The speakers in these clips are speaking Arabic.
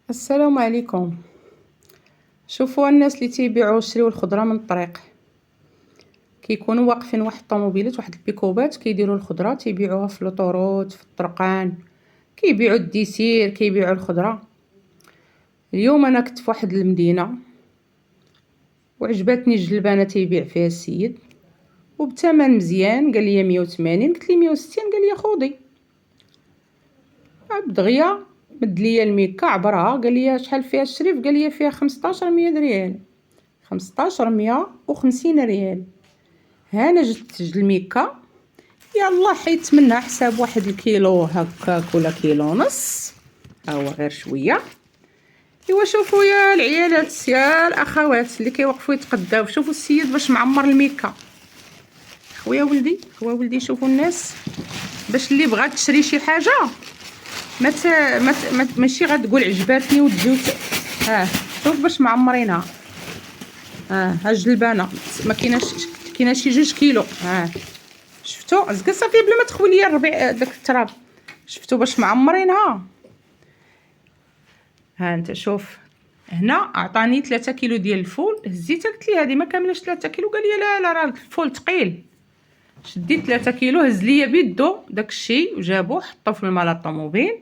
السلام عليكم. شوفوا الناس اللي تيبيعوا ويشريو الخضره من الطريق، كيكونوا واقفين واحد الطوموبيلات واحد البيكوبات كيديروا الخضره تيبيعوها في لوطوروت في الطرقان، كيبيعوا الديسير كيبيعوا الخضره. اليوم انا كنت في واحد المدينه وعجبتني الجلبانه تيبيع فيها السيد وبثمن مزيان، قال لي 180، قلت لي 160، قال لي خودي. دغيا مد ليا الميكا عبرها، قال لي شحال فيها الشريف، قال لي فيها 1500 ريال، 1550 ريال. ها انا جبت سجل الميكا، يلا حيت منها حساب واحد الكيلو هكاك ولا كيلو ونص، ها هو غير شويه. ايوا شوفوا يا العيالات يا الاخوات اللي كيوقفوا يتقداو، شوفوا السيد باش معمر الميكا. خويا ولدي شوفوا الناس، باش اللي بغات تشري شي حاجه ماشي غتقول عجباتني وتجيو. شوف باش معمرينها. ها الجلبانه ما كاينه شي 2 كيلو. شفتوا زكا صافي بلا ما تخوي ليا الربيع داك التراب. شفتوا باش معمرينها. انت شوف هنا عطاني 3 كيلو ديال الفول، هزيتها قلت لي هذه ما كاملاش 3 كيلو، قال لي لا راه الفول ثقيل. شديت 3 كيلو، هز ليا بيدو داكشي وجابوه حطوه في المالا الطوموبيل،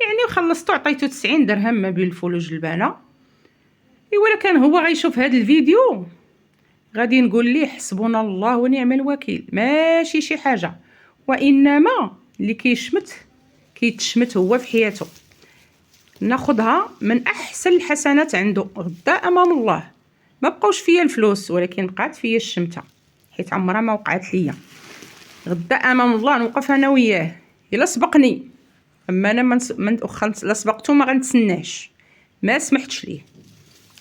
يعني وخلصتو عطيتو 90 درهم ما بين الفول والجلبانه. ايوا كان هو غيشوف هذا الفيديو غادي نقول ليه حسبنا الله ونعم الوكيل، ماشي شي حاجه، وانما اللي كيتشمت هو في حياته. ناخذها من احسن الحسنات عنده غدا امام الله. ما بقاوش فيا الفلوس ولكن بقات فيا الشمته، حيت عمرها ما وقعت ليا. غدا امام الله نوقف انا وياه، الا سبقني، اما انا من واخا لا سبقتو ما غنتسناش، ما سمحتش ليه.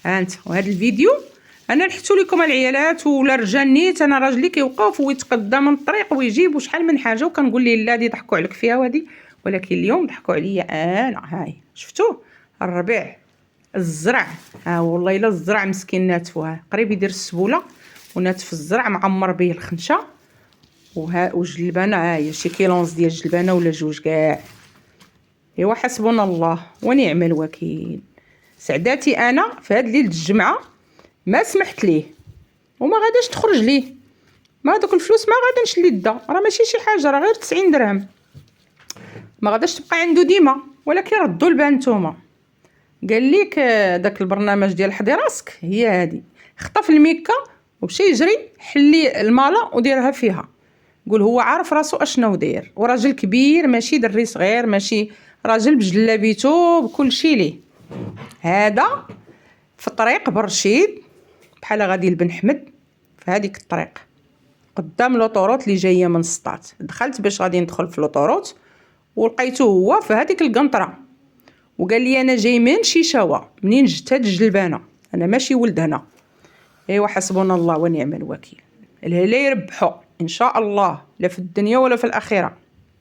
انت وهذا الفيديو انا لحتو لكم العيالات ولا رجال نيت، انا راجلي كيوقف ويتقدى من الطريق ويجيب وشحال من حاجه وكنقول ليه لا دي ضحكوا عليك فيها وهذه، ولكن اليوم ضحكوا عليا انا. هاي شفتوه الربيع الزرع، والله الا الزرع مسكين ناتفوها قريب يدير السبوله وناتف الزرع معمر به الخنشه. وجلبانه هي شي كيلونز ديال الجلبانه ولا 2 كاع. ايوا حسبنا الله ونعم الوكيل. سعداتي انا في هاد ليله الجمعه ما سمحت ليه وما غاداش تخرج ليه، ما دوك الفلوس ما غاداش ليدا، راه ماشي شي حاجه، راه غير 90 درهم، ما غاداش تبقى عنده ديما، ولكن ردوا البال نتوما. قال لك داك البرنامج ديال حضي راسك هي هادي، خطف الميكا ومشى يجري حلي المالا وديرها فيها. قول هو عارف راسو اشنو داير، وراجل كبير ماشي دري صغير، ماشي راجل بجلابيتو بكل شي ليه. هذا في الطريق برشيد بحال غادي لبن حمد، في هذيك الطريق قدام لوطوروت اللي جايه من سطات. دخلت باش غادي ندخل في لوطوروت ولقيته هو في هذيك القنطره، وقال لي انا جاي من شيشاوه، منين جت هاد الجلبانه، انا ماشي ولد هنا. ايوا حسبنا الله ونعم الوكيل. الهلا يربحوا ان شاء الله، لا في الدنيا ولا في الاخره.